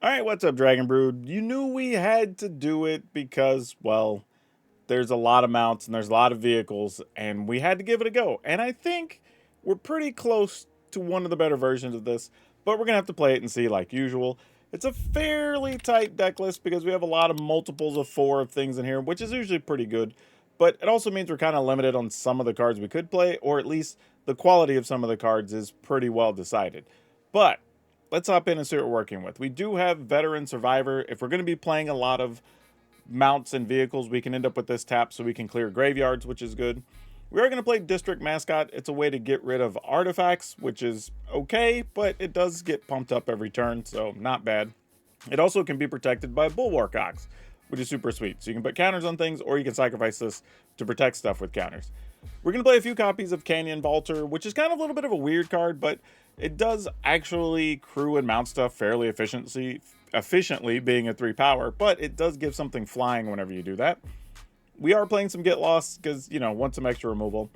Alright, what's up, Dragon Brood? You knew we had to do it because, well, there's a lot of mounts and there's a lot of vehicles, and we had to give it a go. And I think we're pretty close to one of the better versions of this, but we're going to have to play it and see like usual. It's a fairly tight deck list because we have a lot of multiples of 4 of things in here, which is usually pretty good. But it also means we're kind of limited on some of the cards we could play, or at least the quality of some of the cards is pretty well decided. But let's hop in and see what we're working with. We do have Veteran Survivor. If we're going to be playing a lot of mounts and vehicles, we can end up with this tap so we can clear graveyards, which is good. We are going to play District Mascot. It's a way to get rid of artifacts, which is okay, but it does get pumped up every turn, so not bad. It also can be protected by Bulwark Ox, which is super sweet. So you can put counters on things, or you can sacrifice this to protect stuff with counters. We're going to play a few copies of Canyon Vaulter, which is kind of a little bit of a weird card, but it does actually crew and mount stuff fairly efficiently, being a 3 power, but it does give something flying whenever you do that. We are playing some Get Lost because, you know, want some extra removal.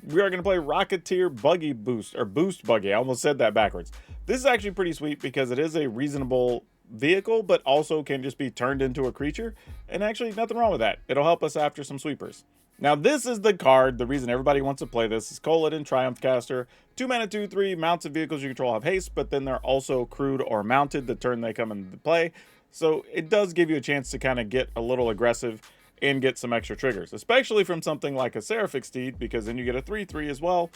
We are going to play Rocketeer Buggy Boost, or Boost Buggy. I almost said that backwards. This is actually pretty sweet because it is a reasonable vehicle, but also can just be turned into a creature, and actually nothing wrong with that. It'll help us after some sweepers. Now, this is the card. The reason everybody wants to play this is Kolodin Triumph Caster. 2 mana, 2/3. Mounts and vehicles you control have haste, but then they're also crewed or mounted the turn they come into play. So it does give you a chance to kind of get a little aggressive and get some extra triggers, especially from something like a Seraphic Steed, because then you get a 3/3 as well,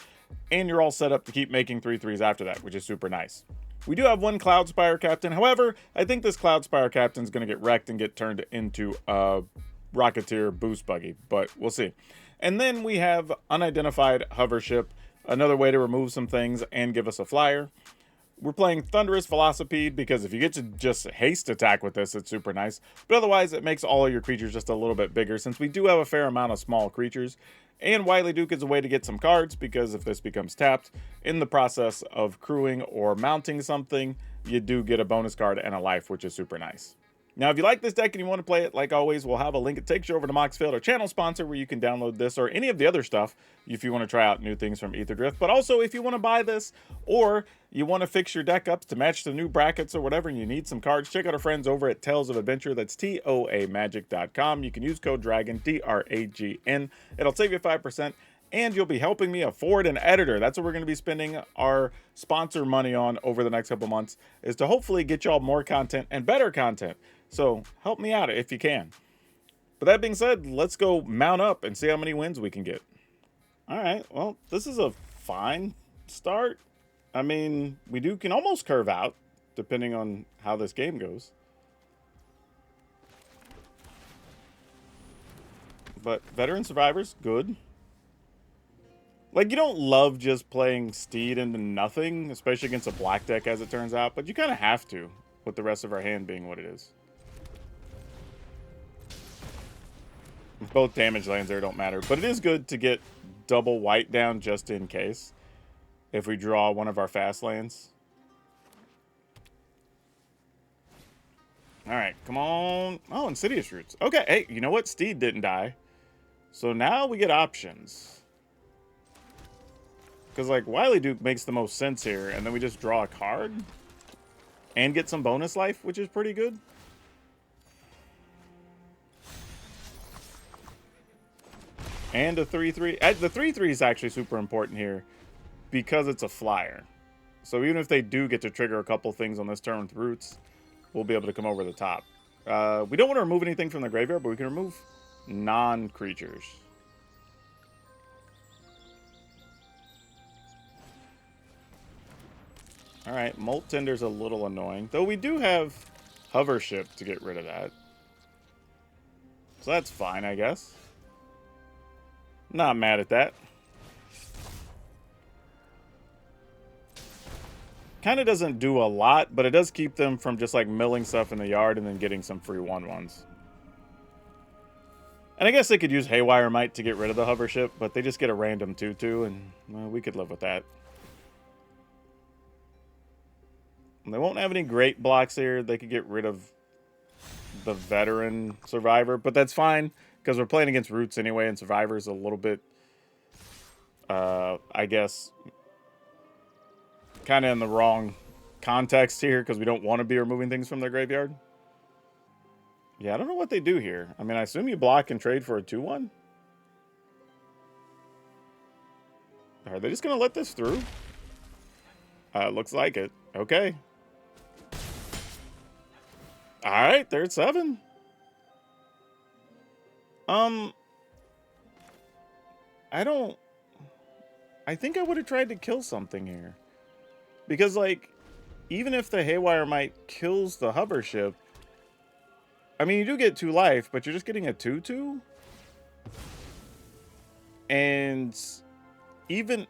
and you're all set up to keep making 3/3s after that, which is super nice. We do have one Cloudspire Captain. However, I think this Cloudspire Captain is going to get wrecked and get turned into a Rocketeer Boost Buggy, but we'll see. And then we have Unidentified Hovership, another way to remove some things and give us a flyer. We're playing Thunderous Velocipede because if you get to just haste attack with this, it's super nice. But otherwise, it makes all of your creatures just a little bit bigger since we do have a fair amount of small creatures. And Wily Duke is a way to get some cards because if this becomes tapped, in the process of crewing or mounting something, you do get a bonus card and a life, which is super nice. Now, if you like this deck and you want to play it, like always, we'll have a link that takes you over to Moxfield, our channel sponsor, where you can download this or any of the other stuff if you want to try out new things from Aetherdrift. But also, if you want to buy this or you want to fix your deck up to match the new brackets or whatever and you need some cards, check out our friends over at Tales of Adventure. That's TOAMagic.com. You can use code DRAGON, DRAGN. It'll save you 5%. And you'll be helping me afford an editor. That's what we're going to be spending our sponsor money on over the next couple months, is to hopefully get y'all more content and better content. So help me out if you can. But that being said, let's go mount up and see how many wins we can get. All right, well, this is a fine start. I mean, we can almost curve out, depending on how this game goes. But Veteran Survivor's good. Like, you don't love just playing Steed into nothing, especially against a black deck, as it turns out, but you kind of have to, with the rest of our hand being what it is. Both damage lands there don't matter, but it is good to get double white down just in case, if we draw one of our fast lands. Alright, come on. Oh, Insidious Roots. Okay, hey, you know what? Steed didn't die. So now we get options. Because, like, Wily Duke makes the most sense here, and then we just draw a card and get some bonus life, which is pretty good. And a 3/3. The 3/3 is actually super important here because it's a flyer. So even if they do get to trigger a couple things on this turn with Roots, we'll be able to come over the top. We don't want to remove anything from the graveyard, but we can remove non-creatures. Alright, Molt Tender's a little annoying. Though we do have Hovership to get rid of that. So that's fine, I guess. Not mad at that. Kind of doesn't do a lot, but it does keep them from just like milling stuff in the yard and then getting some free 1/1s. And I guess they could use Haywire Might to get rid of the Hovership, but they just get a random 2/2, and well, we could live with that. They won't have any great blocks here. They could get rid of the Veteran Survivor, but that's fine because we're playing against Roots anyway, and Survivor's a little bit, I guess, kind of in the wrong context here because we don't want to be removing things from their graveyard. Yeah, I don't know what they do here. I mean, I assume you block and trade for a 2/1. Are they just going to let this through? Looks like it. Okay. All right, they're at 7. I think I would have tried to kill something here. Because, like, even if the Haywire Might kills the hover ship, I mean, you do get 2 life, but you're just getting a 2/2. And even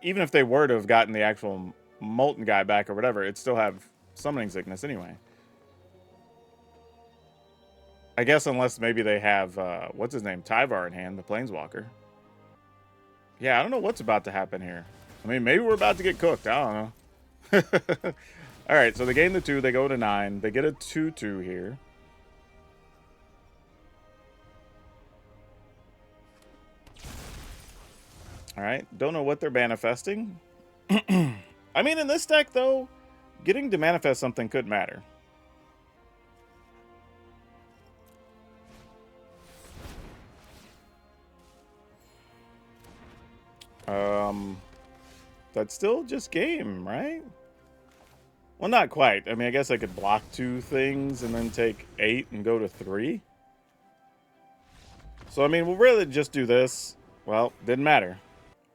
if they were to have gotten the actual Molten guy back or whatever, it'd still have Summoning Sickness anyway. I guess unless maybe they have, what's his name, Tyvar in hand, the Planeswalker. Yeah, I don't know what's about to happen here. I mean, maybe we're about to get cooked. I don't know. All right, so they gain the 2. They go to 9. They get a 2/2 here. All right, don't know what they're manifesting. I mean, in this deck, though, getting to manifest something could matter. That's still just game, right? Well, not quite. I mean, I guess I could block 2 things and then take 8 and go to 3. So, I mean, we'll really just do this. Well, didn't matter.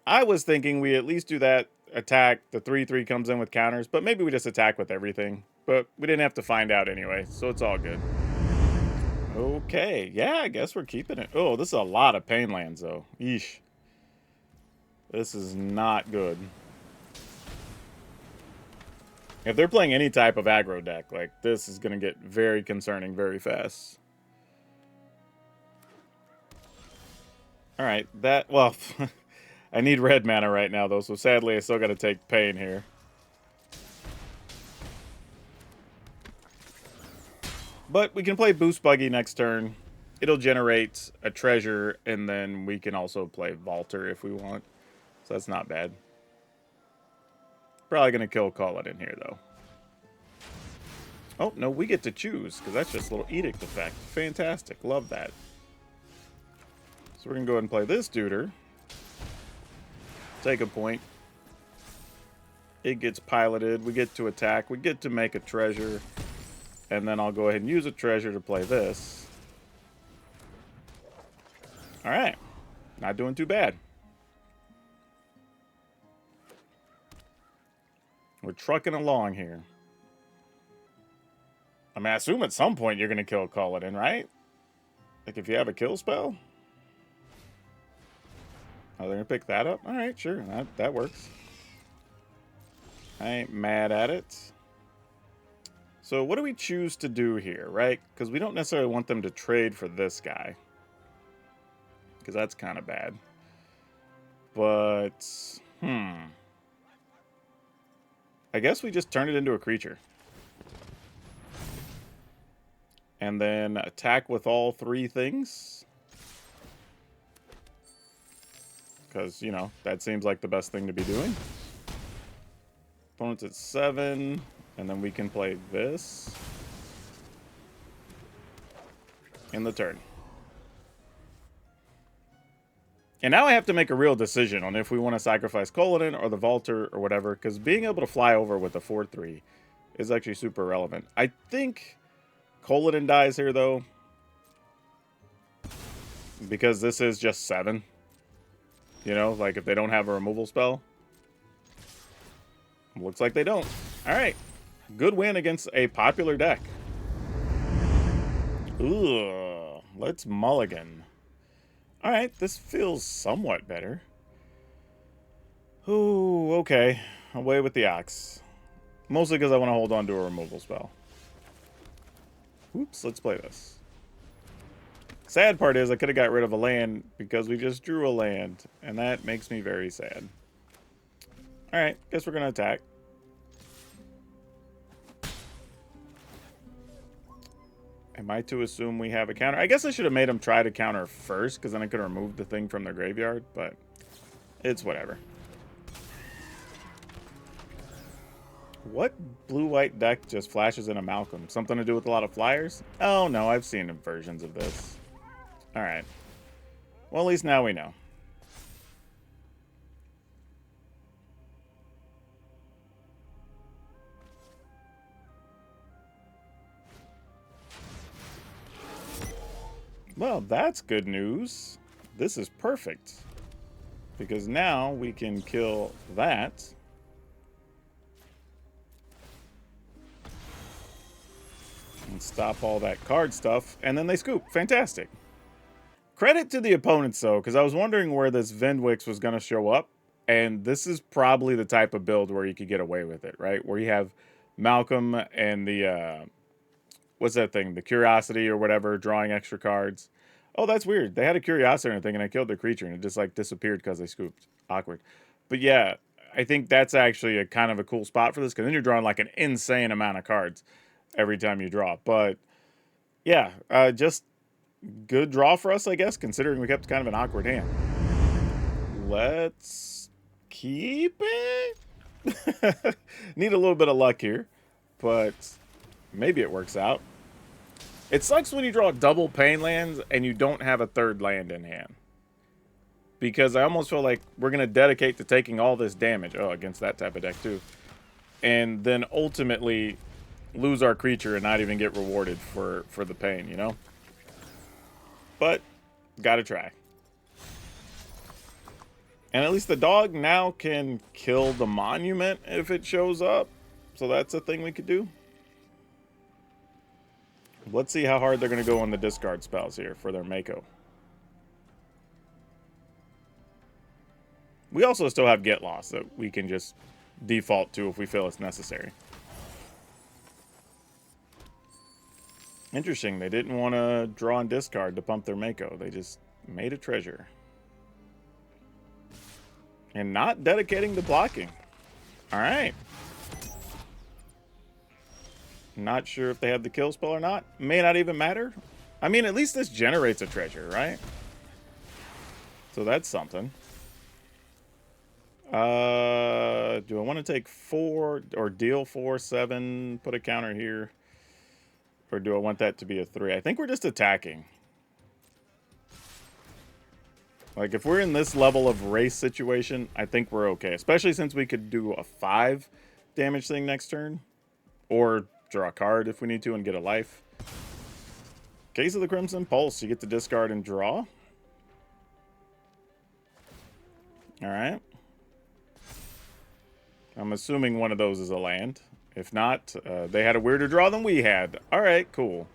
I was thinking we at least do that attack. The 3/3 comes in with counters, but maybe we just attack with everything. But we didn't have to find out anyway, so it's all good. Okay, yeah, I guess we're keeping it. Oh, this is a lot of pain lands, though. Yeesh. This is not good. If they're playing any type of aggro deck, like, this is going to get very concerning very fast. All right, well, I need red mana right now, though, so sadly I still got to take pain here. But we can play Boost Buggy next turn. It'll generate a treasure, and then we can also play Vaulter if we want. So that's not bad. Probably going to kill Kolodin here, though. Oh, no, we get to choose, because that's just a little Edict effect. Fantastic. Love that. So we're going to go ahead and play this duder. Take a point. It gets piloted. We get to attack. We get to make a treasure. And then I'll go ahead and use a treasure to play this. All right. Not doing too bad. We're trucking along here. I mean, I assume at some point you're going to kill Kolodin, right? Like if you have a kill spell? Oh, they're going to pick that up? All right, sure. That works. I ain't mad at it. So what do we choose to do here, right? Because we don't necessarily want them to trade for this guy. Because that's kind of bad. But, I guess we just turn it into a creature. And then attack with all 3 things. Because, you know, that seems like the best thing to be doing. Opponent's at 7. And then we can play this. In the turn. And now I have to make a real decision on if we want to sacrifice Kolodin or the Vaulter or whatever. Because being able to fly over with a 4/3 is actually super relevant. I think Kolodin dies here, though. Because this is just 7. You know, like if they don't have a removal spell. Looks like they don't. Alright. Good win against a popular deck. Ugh. Let's mulligan. Alright, this feels somewhat better. Ooh, okay. Away with the Ox. Mostly because I want to hold on to a removal spell. Oops, let's play this. Sad part is I could have got rid of a land because we just drew a land. And that makes me very sad. Alright, guess we're going to attack. Am I to assume we have a counter? I guess I should have made them try to counter first, because then I could have removed the thing from their graveyard, but it's whatever. What blue-white deck just flashes in a Malcolm? Something to do with a lot of flyers? Oh, no, I've seen versions of this. All right. Well, at least now we know. Well, that's good news. This is perfect. Because now we can kill that. And stop all that card stuff. And then they scoop. Fantastic. Credit to the opponents, though, because I was wondering where this Vendwix was going to show up. And this is probably the type of build where you could get away with it, right? Where you have Malcolm and the, what's that thing? The Curiosity or whatever, drawing extra cards. Oh, that's weird. They had a Curiosity and thing, and I killed their creature, and it just, like, disappeared because they scooped. Awkward. But yeah, I think that's actually a kind of a cool spot for this, because then you're drawing, like, an insane amount of cards every time you draw. But, yeah, just good draw for us, I guess, considering we kept kind of an awkward hand. Let's keep it. Need a little bit of luck here, but maybe it works out. It sucks when you draw double pain lands and you don't have a third land in hand. Because I almost feel like we're going to dedicate to taking all this damage. Oh, against that type of deck too. And then ultimately lose our creature and not even get rewarded for the pain, you know? But, gotta try. And at least the dog now can kill the monument if it shows up. So that's a thing we could do. Let's see how hard they're going to go on the discard spells here for their Mako. We also still have Get Lost that we can just default to if we feel it's necessary. Interesting, they didn't want to draw and discard to pump their Mako. They just made a treasure. And not dedicating to blocking. Alright. Not sure if they have the kill spell or not. May not even matter. I mean, at least this generates a treasure, right? So that's something. Do I want to take 4 or deal 4, 7, put a counter here? Or do I want that to be a 3? I think we're just attacking. Like, if we're in this level of race situation, I think we're okay. Especially since we could do a 5 damage thing next turn. Or draw a card if we need to and get a life. Case of the Crimson Pulse, you get to discard and draw. Alright. I'm assuming one of those is a land. If not, they had a weirder draw than we had. Alright, cool.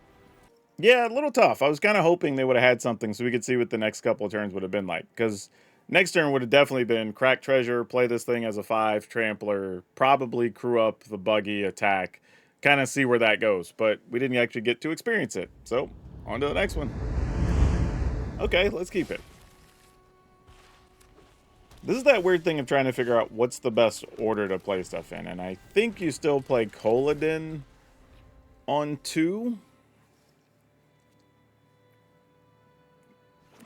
Yeah, a little tough. I was kind of hoping they would have had something so we could see what the next couple of turns would have been like. Because next turn would have definitely been crack treasure, play this thing as a 5, trampler, probably crew up the buggy, attack, kind of see where that goes. But we didn't actually get to experience it. So, on to the next one. Okay, let's keep it. This is that weird thing of trying to figure out what's the best order to play stuff in. And I think you still play Kolodin on 2.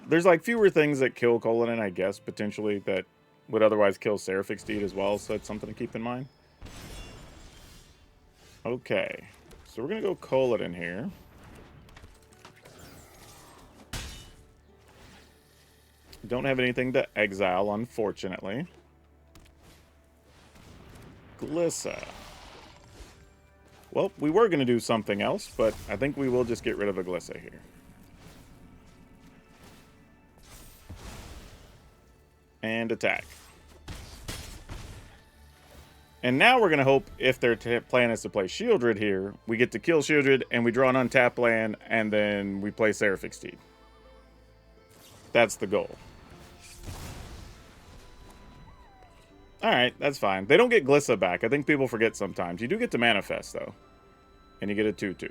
There's like fewer things that kill Kolodin, I guess, potentially, that would otherwise kill Seraphic Steed as well. So that's something to keep in mind. Okay. So we're going to go Kolodin here. Don't have anything to exile, unfortunately. Glissa. Well, we were going to do something else, but I think we will just get rid of a Glissa here. And attack. And now we're going to hope, if their plan is to play Shieldred here, we get to kill Shieldred, and we draw an untapped land, and then we play Seraphic Steed. That's the goal. Alright, that's fine. They don't get Glissa back. I think people forget sometimes. You do get to manifest, though. And you get a 2/2.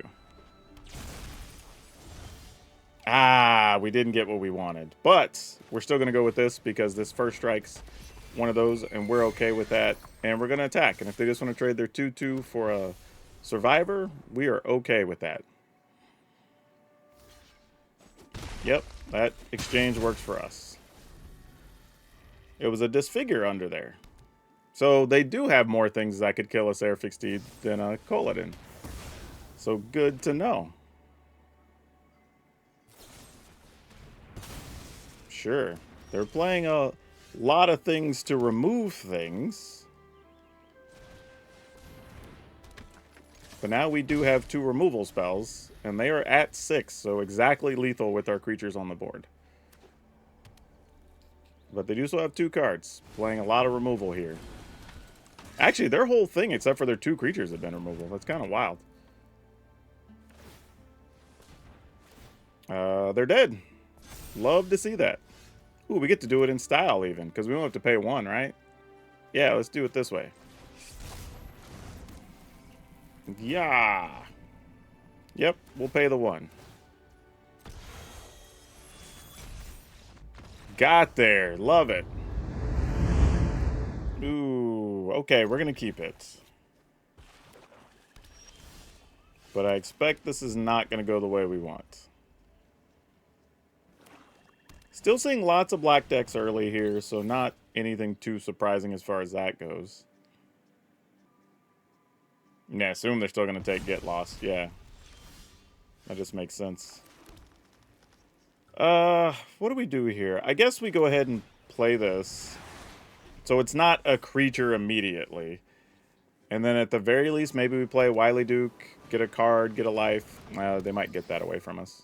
Ah, we didn't get what we wanted. But we're still going to go with this because this first strike's one of those, and we're okay with that. And we're going to attack. And if they just want to trade their 2/2 for a survivor, we are okay with that. Yep, that exchange works for us. It was a disfigure under there. So they do have more things that could kill a Seraphic Steed than a Kolodin. So good to know. Sure. They're playing a lot of things to remove things. But now we do have 2 removal spells, and they are at 6, so exactly lethal with our creatures on the board. But they do still have 2 cards, playing a lot of removal here. Actually, their whole thing, except for their 2 creatures, have been removal. That's kind of wild. They're dead. Love to see that. Ooh, we get to do it in style even, because we don't have to pay 1, right? Yeah, let's do it this way. Yeah. Yep, we'll pay the 1. Got there. Love it. Ooh, okay, we're going to keep it. But I expect this is not going to go the way we want. Still seeing lots of black decks early here, so not anything too surprising as far as that goes. Yeah, assume they're still going to take Get Lost. Yeah. That just makes sense. What do we do here? I guess we go ahead and play this. So it's not a creature immediately. And then at the very least, maybe we play Wily Duke, get a card, get a life. They might get that away from us.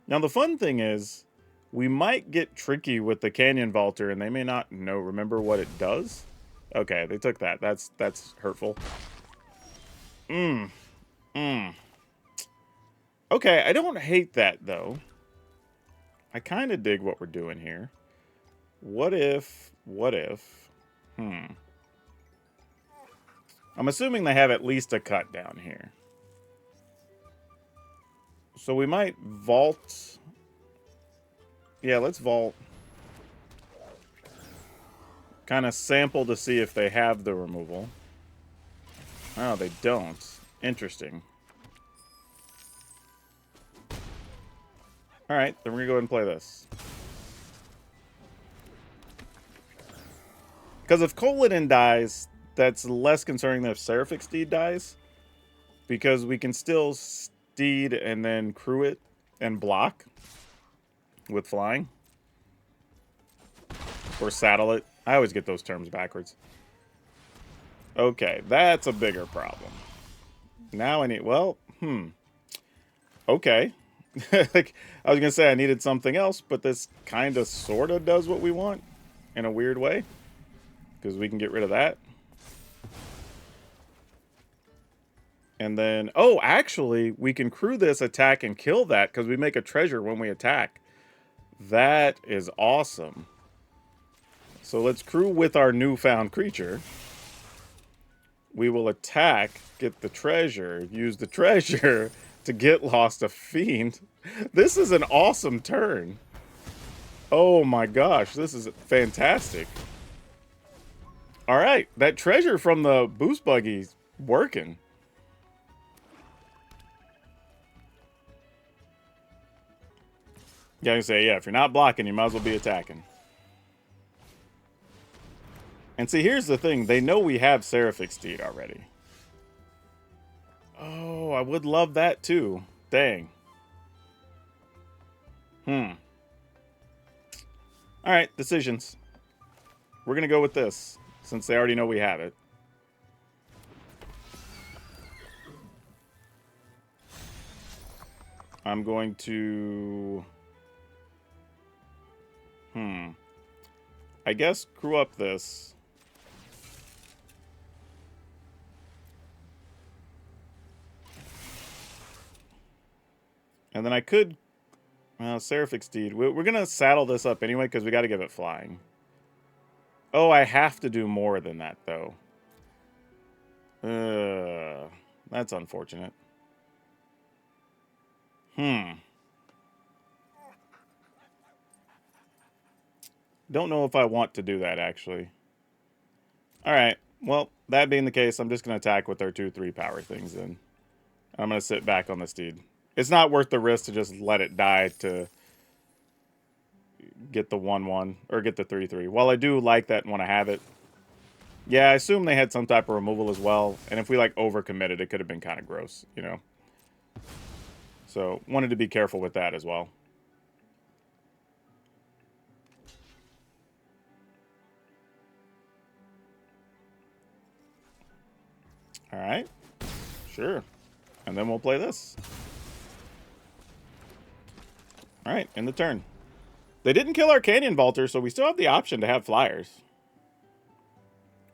Now, the fun thing is, we might get tricky with the Canyon Vaulter, and they may not remember what it does. Okay, they took that. That's hurtful. Okay, I don't hate that, though. I kind of dig what we're doing here. What if... I'm assuming they have at least a cut down here. So we might vault. Yeah, let's vault. Kind of sample to see if they have the removal. Oh, they don't. Interesting. Alright, then we're going to go ahead and play this. Because if Kolodin dies, that's less concerning than if Seraphic Steed dies. Because we can still Steed and then crew it and block with flying. Or saddle it. I always get those terms backwards. Okay, that's a bigger problem. Now I need... Well, okay. Like, I was going to say I needed something else, but this kind of sort of does what we want in a weird way. Because we can get rid of that. And then... Oh, actually, we can crew this, attack, and kill that because we make a treasure when we attack. That is awesome. So let's crew with our newfound creature. We will attack, get the treasure, use the treasure to get lost a fiend. This is an awesome turn. Oh my gosh, this is fantastic. All right, that treasure from the boost buggy's working. Yeah, I can say, yeah, if you're not blocking, you might as well be attacking. And see, here's the thing. They know we have Seraphic Steed already. Oh, I would love that too. Dang. Alright, decisions. We're going to go with this, since they already know we have it. I'm going to... I guess crew up this. And then I could... Seraphic Steed. We're going to saddle this up anyway, because we got to give it flying. Oh, I have to do more than that, though. That's unfortunate. Don't know if I want to do that, actually. Alright, well, that being the case, I'm just going to attack with our 2/3 power things then. I'm going to sit back on the Steed. It's not worth the risk to just let it die to... get the 1/1 or get the 3/3. While I do like that and want to have it. Yeah, I assume they had some type of removal as well. And if we like overcommitted, it could have been kind of gross, you know. So wanted to be careful with that as well. All right, sure. And then we'll play this. All right, in the turn. They didn't kill our Canyon Vaulter, so we still have the option to have flyers.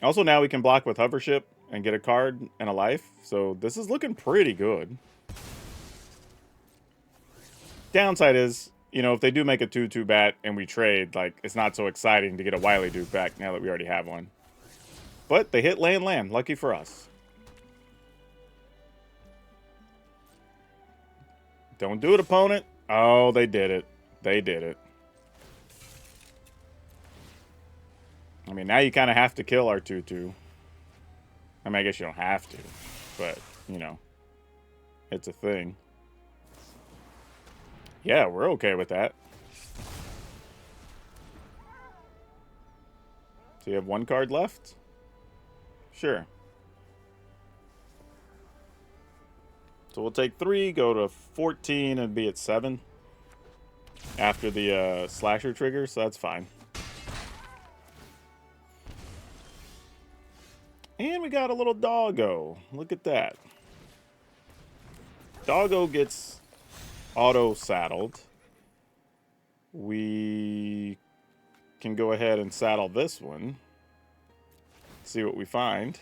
Also, now we can block with Hovership and get a card and a life. So this is looking pretty good. Downside is, you know, if they do make a 2/2 bat and we trade, like, it's not so exciting to get a Wily Duke back now that we already have one. But they hit land. Lucky for us. Don't do it, opponent. Oh, they did it. They did it. I mean, now you kind of have to kill our 2/2. I mean, I guess you don't have to. But, you know, it's a thing. Yeah, we're okay with that. So you have one card left? Sure. So we'll take 3, go to 14, and be at 7 after the slasher trigger, so that's fine. And we got a little doggo. Look at that. Doggo gets auto-saddled. We can go ahead and saddle this one. See what we find.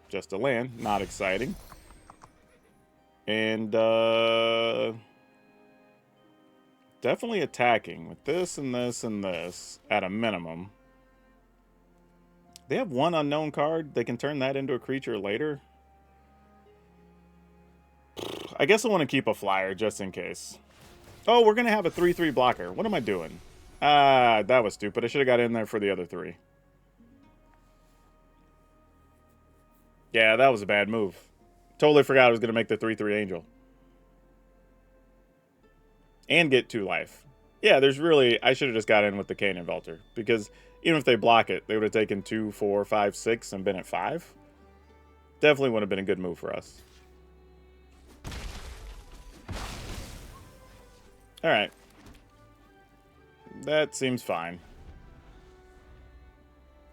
Just a land. Not exciting. And definitely attacking with this and this and this at a minimum. They have one unknown card. They can turn that into a creature later. I guess I want to keep a flyer just in case. Oh, we're going to have a 3/3 blocker. What am I doing? That was stupid. I should have got in there for the other 3. Yeah, that was a bad move. Totally forgot I was going to make the 3/3 Angel. And get 2 life. Yeah, there's really... I should have just got in with the Canyon Vaulter. Because even if they block it, they would have taken 2, 4, 5, 6 and been at 5. Definitely would have been a good move for us. Alright. That seems fine.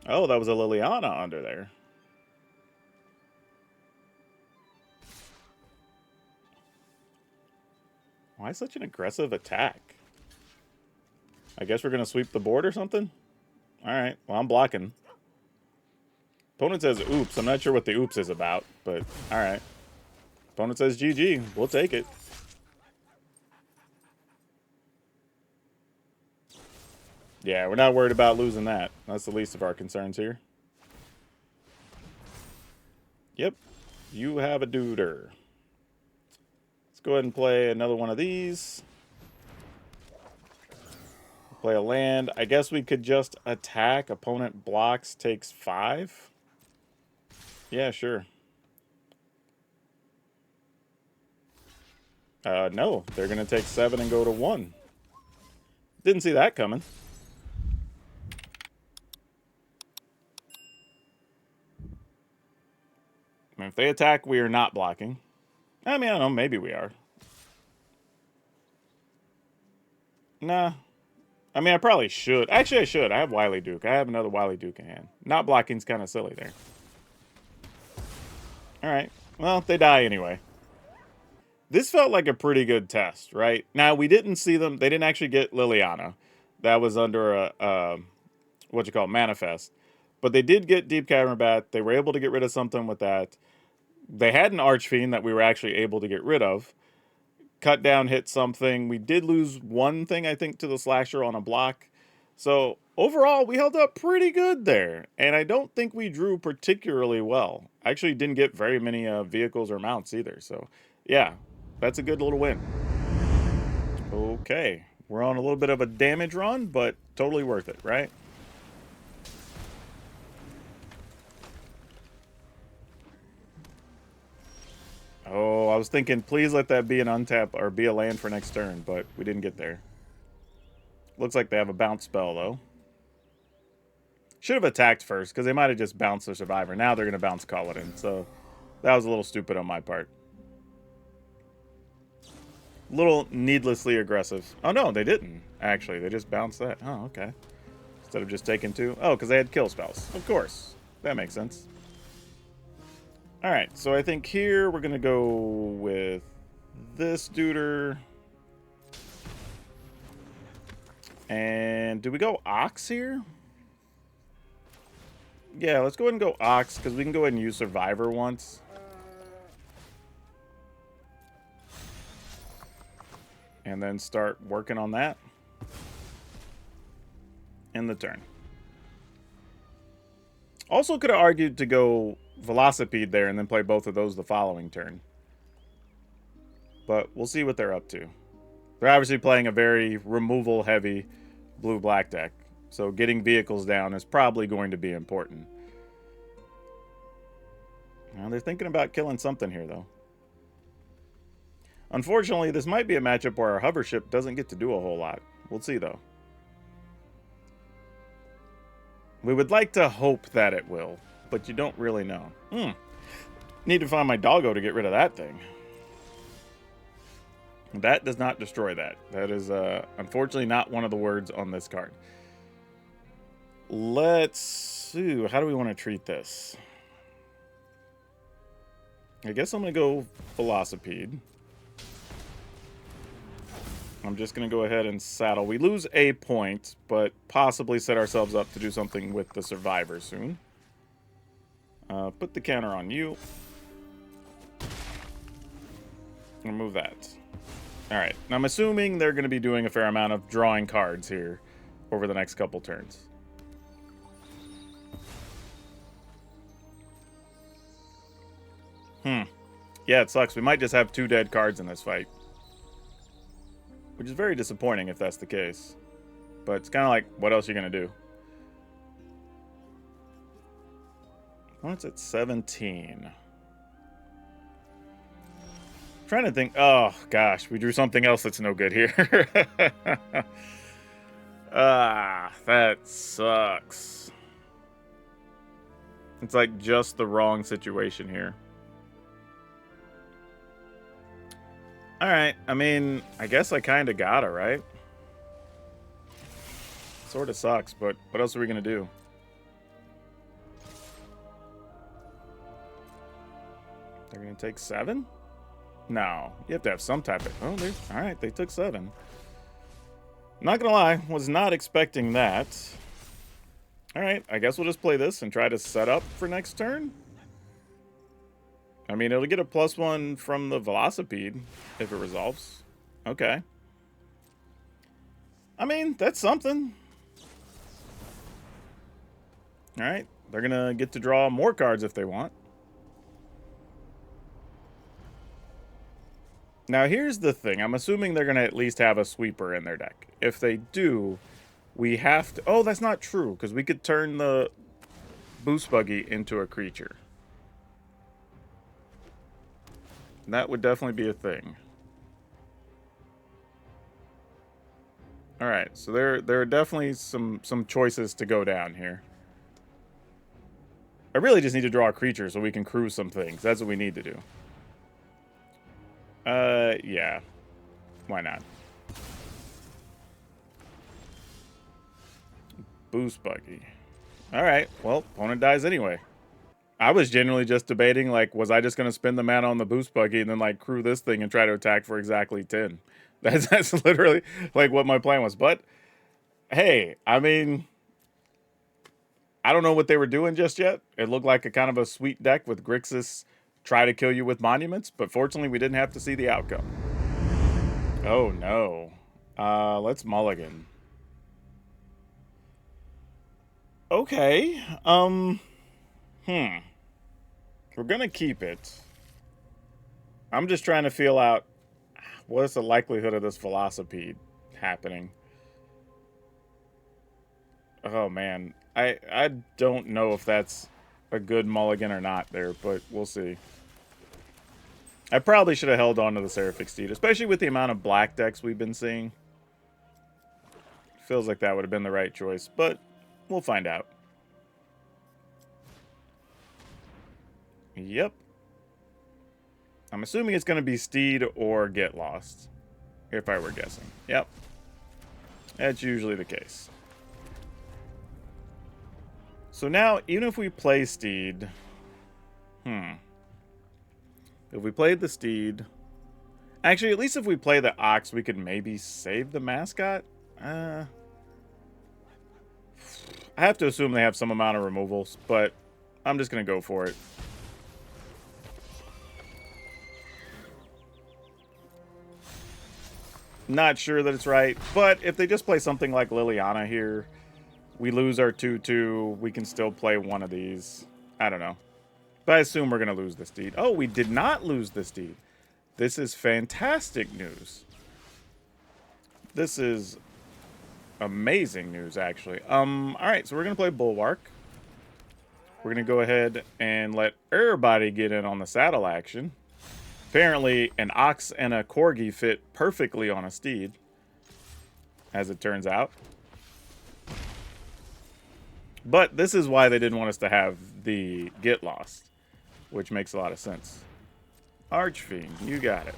Oh, that was a Liliana under there. Why such an aggressive attack? I guess we're going to sweep the board or something? Alright, well, I'm blocking. Opponent says oops. I'm not sure what the oops is about, but alright. Opponent says GG. We'll take it. Yeah, we're not worried about losing that. That's the least of our concerns here. Yep, you have a duder. Let's go ahead and play another one of these. Play a land. I guess we could just attack. Opponent blocks, takes 5. Yeah, sure. No, they're going to take 7 and go to 1. Didn't see that coming. I mean, if they attack, we are not blocking. I mean, I don't know. Maybe we are. Nah. I mean, I probably should. Actually, I should. I have Wily Duke. I have another Wily Duke in hand. Not blocking's kind of silly there. Alright. Well, they die anyway. This felt like a pretty good test, right? Now, we didn't see them. They didn't actually get Liliana. That was under a, manifest. But they did get Deep Cavern Bat. They were able to get rid of something with that. They had an Archfiend that we were actually able to get rid of. Cut down, hit something. We did lose one thing, I think, to the Slasher on a block. So, overall, we held up pretty good there. And I don't think we drew particularly well. I actually didn't get very many vehicles or mounts either. So, yeah, that's a good little win. Okay, we're on a little bit of a damage run, but totally worth it, right? Oh, I was thinking, please let that be an untap or be a land for next turn, but we didn't get there. Looks like they have a bounce spell, though. Should have attacked first, because they might have just bounced their Survivor. Now they're going to bounce Kolodin, so that was a little stupid on my part. A little needlessly aggressive. Oh, no, they didn't, actually. They just bounced that. Oh, okay. Instead of just taking 2. Oh, because they had kill spells. Of course. That makes sense. Alright, so I think here we're going to go with this duder. And do we go Ox here? Yeah, let's go ahead and go Ox, because we can go ahead and use Survivor once. And then start working on that. In the turn. Also could have argued to go Velocipede there and then play both of those the following turn. But we'll see what they're up to. They're obviously playing a very removal-heavy blue-black deck. So getting vehicles down is probably going to be important. Now they're thinking about killing something here, though. Unfortunately, this might be a matchup where our hover ship doesn't get to do a whole lot. We'll see, though. We would like to hope that it will, but you don't really know. Need to find my doggo to get rid of that thing. That does not destroy that. That is, unfortunately, not one of the words on this card. Let's see. How do we want to treat this? I guess I'm going to go Velocipede. I'm just going to go ahead and saddle. We lose a point, but possibly set ourselves up to do something with the Survivor soon. Put the counter on you. Remove that. Alright, now I'm assuming they're going to be doing a fair amount of drawing cards here over the next couple turns. Yeah, it sucks. We might just have 2 dead cards in this fight. Which is very disappointing if that's the case. But it's kind of like, what else are you going to do? Opponent's at 17. Trying to think. Oh, gosh. We drew something else that's no good here. That sucks. It's like just the wrong situation here. Alright, I mean, I guess I kind of gotta, right? Sort of sucks, but what else are we gonna do? They're gonna take 7? No, you have to have some type of... Oh, alright, they took 7. Not gonna lie, was not expecting that. Alright, I guess we'll just play this and try to set up for next turn. I mean, it'll get a +1 from the Velocipede if it resolves. Okay. I mean, that's something. Alright, they're gonna get to draw more cards if they want. Now, here's the thing. I'm assuming they're gonna at least have a sweeper in their deck. If they do, we have to... Oh, that's not true, because we could turn the Boost Buggy into a creature. That would definitely be a thing. Alright, so there are definitely some choices to go down here. I really just need to draw a creature so we can cruise some things. That's what we need to do. Yeah. Why not? Boost Buggy. Alright, well, opponent dies anyway. I was genuinely just debating, like, was I just going to spend the mana on the Boost Buggy and then, like, crew this thing and try to attack for exactly 10? That's literally, like, what my plan was. But, hey, I mean, I don't know what they were doing just yet. It looked like a kind of a sweet deck with Grixis try to kill you with monuments, but fortunately we didn't have to see the outcome. Oh, no. Let's mulligan. Okay. We're going to keep it. I'm just trying to feel out what's the likelihood of this Velocipede happening. Oh, man. I don't know if that's a good mulligan or not there, but we'll see. I probably should have held on to the Seraphic Steed, especially with the amount of black decks we've been seeing. Feels like that would have been the right choice, but we'll find out. Yep. I'm assuming it's going to be Steed or Get Lost, if I were guessing. Yep. That's usually the case. So now, even if we play Steed... If we played the Steed... Actually, at least if we play the Ox, we could maybe save the Mascot. I have to assume they have some amount of removals, but I'm just going to go for it. Not sure that it's right, but if they just play something like Liliana here, we lose our 2-2, we can still play one of these. I don't know. But I assume we're going to lose this Steed. Oh, we did not lose this Steed. This is fantastic news. This is amazing news, actually. Alright, so we're going to play Bulwark. We're going to go ahead and let everybody get in on the saddle action. Apparently, an Ox and a Corgi fit perfectly on a Steed, as it turns out. But this is why they didn't want us to have the Get Lost, which makes a lot of sense. Archfiend, you got it.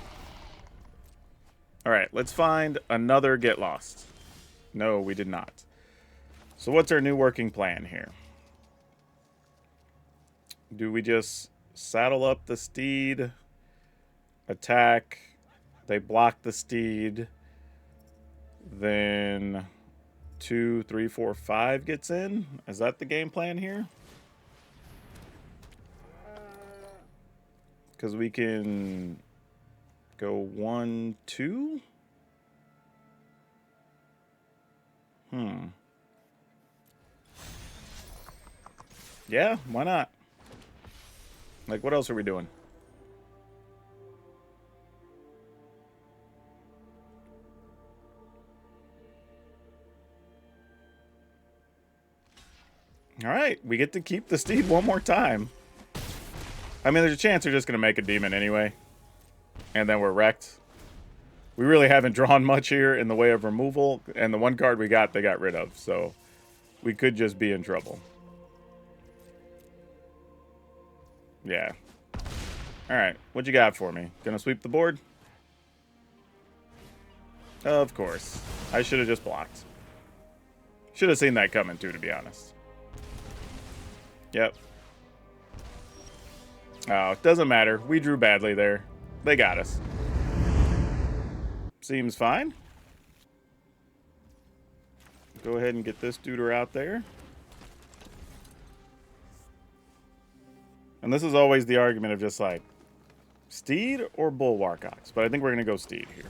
Alright, let's find another Get Lost. No, we did not. So what's our new working plan here? Do we just saddle up the Steed, attack, they block the Steed, then 2, 3, 4, 5 gets in? Is that the game plan here? Because we can go 1, 2? Yeah, why not? Like, what else are we doing? Alright, we get to keep the Steed one more time. I mean, there's a chance they're just going to make a demon anyway. And then we're wrecked. We really haven't drawn much here in the way of removal. And the one card we got, they got rid of. So we could just be in trouble. Yeah. Alright, what you got for me? Gonna sweep the board? Of course. I should have just blocked. Should have seen that coming too, to be honest. Yep. Oh, it doesn't matter. We drew badly there. They got us. Seems fine. Go ahead and get this duder out there. And this is always the argument of just like, Steed or Bulwark Ox? But I think we're going to go Steed here.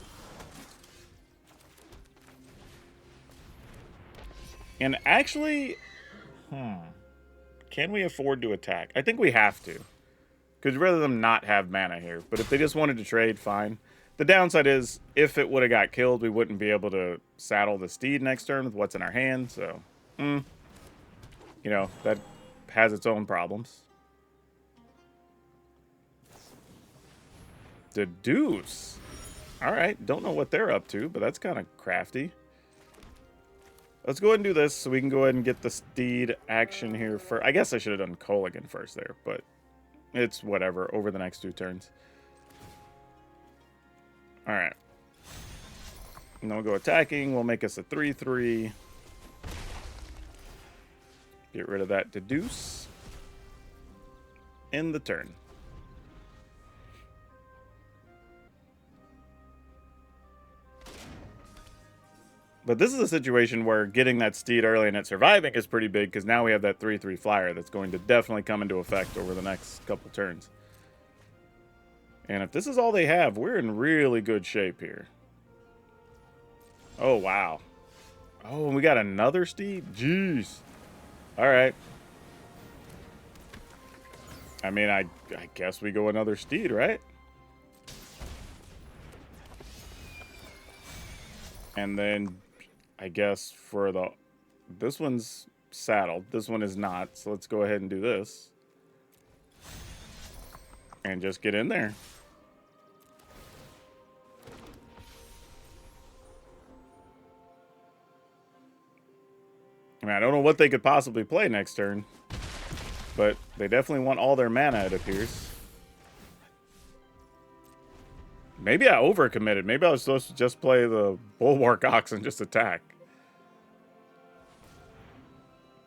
And actually, can we afford to attack? I think we have to. Because rather than not have mana here. But if they just wanted to trade, fine. The downside is, if it would have got killed, we wouldn't be able to saddle the Steed next turn with what's in our hand. So, you know, that has its own problems. Deduce. Alright, don't know what they're up to, but that's kind of crafty. Let's go ahead and do this so we can go ahead and get the Steed action here first. I guess I should have done Kolodin first there, but it's whatever over the next 2 turns. Alright. And then we'll go attacking. We'll make us a 3-3. Get rid of that Deduce. End the turn. But this is a situation where getting that Steed early and it surviving is pretty big, because now we have that 3-3 flyer that's going to definitely come into effect over the next couple turns. And if this is all they have, we're in really good shape here. Oh, wow. Oh, and we got another Steed? Jeez. Alright. I mean, I guess we go another Steed, right? And then I guess for the... This one's saddled. This one is not. So let's go ahead and do this. And just get in there. I mean, I don't know what they could possibly play next turn, but they definitely want all their mana, it appears. Maybe I overcommitted. Maybe I was supposed to just play the Bulwark Ox and just attack.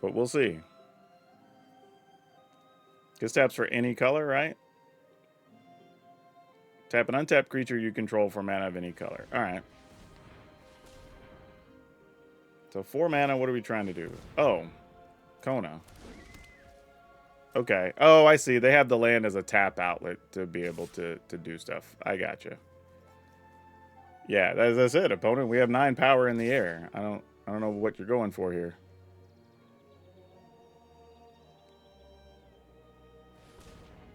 But we'll see. Gets taps for any color, right? Tap an untapped creature you control for mana of any color. Alright. So 4 mana, what are we trying to do? Oh. Kona. Okay. Oh, I see. They have the land as a tap outlet to be able to do stuff. I gotcha. Yeah, that's it, opponent. We have 9 power in the air. I don't know what you're going for here.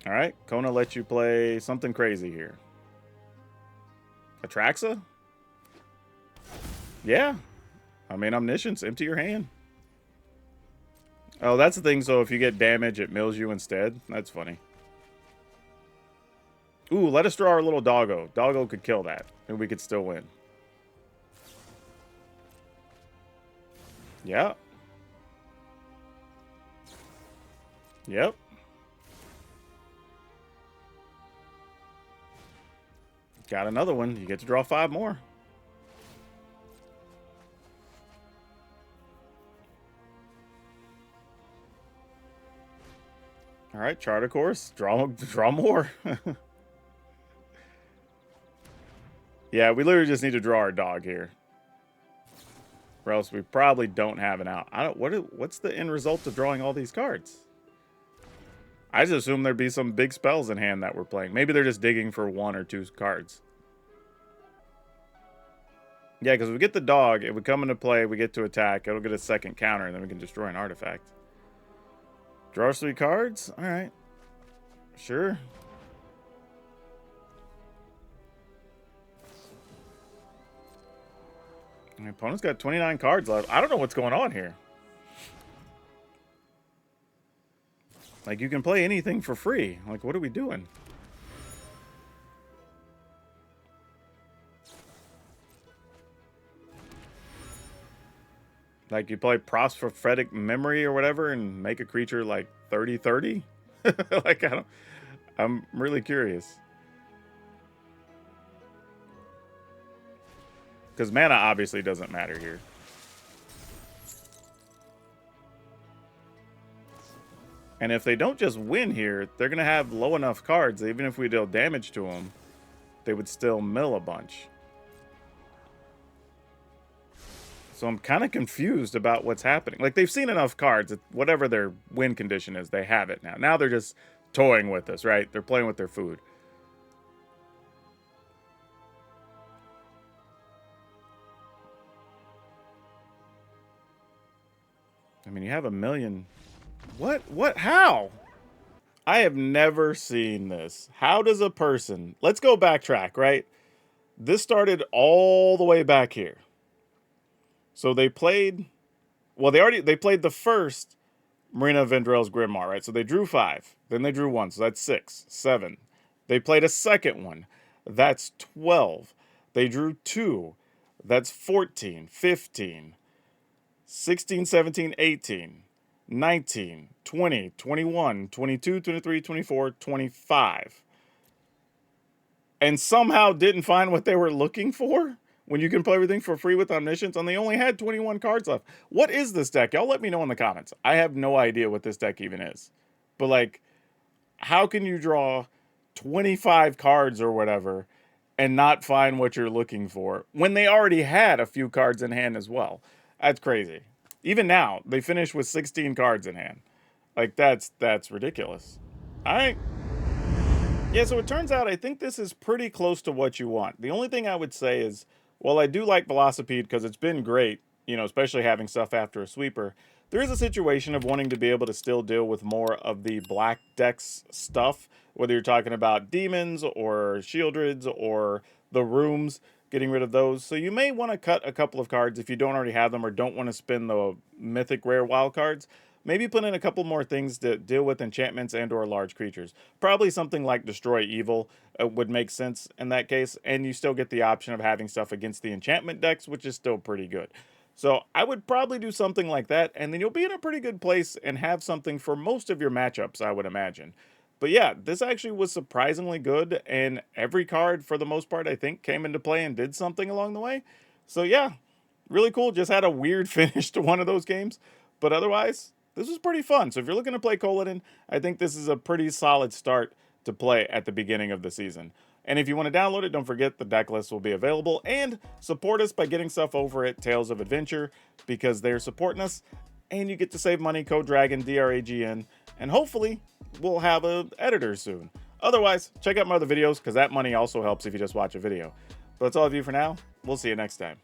All right, Kona lets you play something crazy here. Atraxa? Yeah. I mean, Omniscience, empty your hand. Oh, that's the thing. So if you get damage, it mills you instead. That's funny. Ooh, let us draw our little doggo. Doggo could kill that, and we could still win. Yeah. Yep. Got another one. You get to draw 5 more. All right, chart a course. Draw more. Yeah, we literally just need to draw our dog here, or else we probably don't have an out. What's the end result of drawing all these cards? I just assume there'd be some big spells in hand that we're playing. Maybe they're just digging for 1 or 2 cards. Yeah, because if we get the dog, it would come into play, we get to attack, it'll get a second counter, and then we can destroy an artifact. Draw 3 cards? Alright. Sure. My opponent's got 29 cards left. I don't know what's going on here. Like, you can play anything for free. Like, what are we doing? Like, you play Prophetic Memory or whatever and make a creature, like, 30-30? Like, I'm really curious. Because mana obviously doesn't matter here. And if they don't just win here, they're going to have low enough cards, even if we deal damage to them, they would still mill a bunch. So I'm kind of confused about what's happening. Like, they've seen enough cards, whatever their win condition is, they have it now. Now they're just toying with us, right? They're playing with their food. I mean, you have 1 million. What? How? I have never seen this. How does a person... Let's go backtrack, right? This started all the way back here. So they played... Well, they played the first Marina Vendrell's Grimoire, right? So they drew 5. Then they drew 1. So that's 6, 7. They played a second one. That's 12. They drew 2. That's 14, 15, 16, 17, 18, 19, 20, 21, 22, 23, 24, 25. And somehow didn't find what they were looking for when you can play everything for free with Omniscience, and they only had 21 cards left. What is this deck? Y'all let me know in the comments. I have no idea what this deck even is. But, like, how can you draw 25 cards or whatever and not find what you're looking for when they already had a few cards in hand as well? That's crazy. Even now, they finish with 16 cards in hand. Like, that's ridiculous. All right. Yeah, so it turns out I think this is pretty close to what you want. The only thing I would say is, well, I do like Velocipede because it's been great, you know, especially having stuff after a sweeper. There is a situation of wanting to be able to still deal with more of the black decks stuff, whether you're talking about demons or shieldreds or the rooms, getting rid of those. So you may want to cut a couple of cards if you don't already have them or don't want to spend the mythic rare wild cards. Maybe put in a couple more things to deal with enchantments and or large creatures. Probably something like Destroy Evil would make sense in that case, and you still get the option of having stuff against the enchantment decks, which is still pretty good. So I would probably do something like that, and then you'll be in a pretty good place and have something for most of your matchups, I would imagine. But yeah, this actually was surprisingly good, and every card, for the most part, I think, came into play and did something along the way. So yeah, really cool. Just had a weird finish to one of those games. But otherwise, this was pretty fun. So if you're looking to play Kolodin, I think this is a pretty solid start to play at the beginning of the season. And if you want to download it, don't forget the deck list will be available. And support us by getting stuff over at Tales of Adventure, because they're supporting us. And you get to save money, code DRAGON, DRAGN. And hopefully, we'll have an editor soon. Otherwise, check out my other videos, because that money also helps if you just watch a video. But that's all of you for now. We'll see you next time.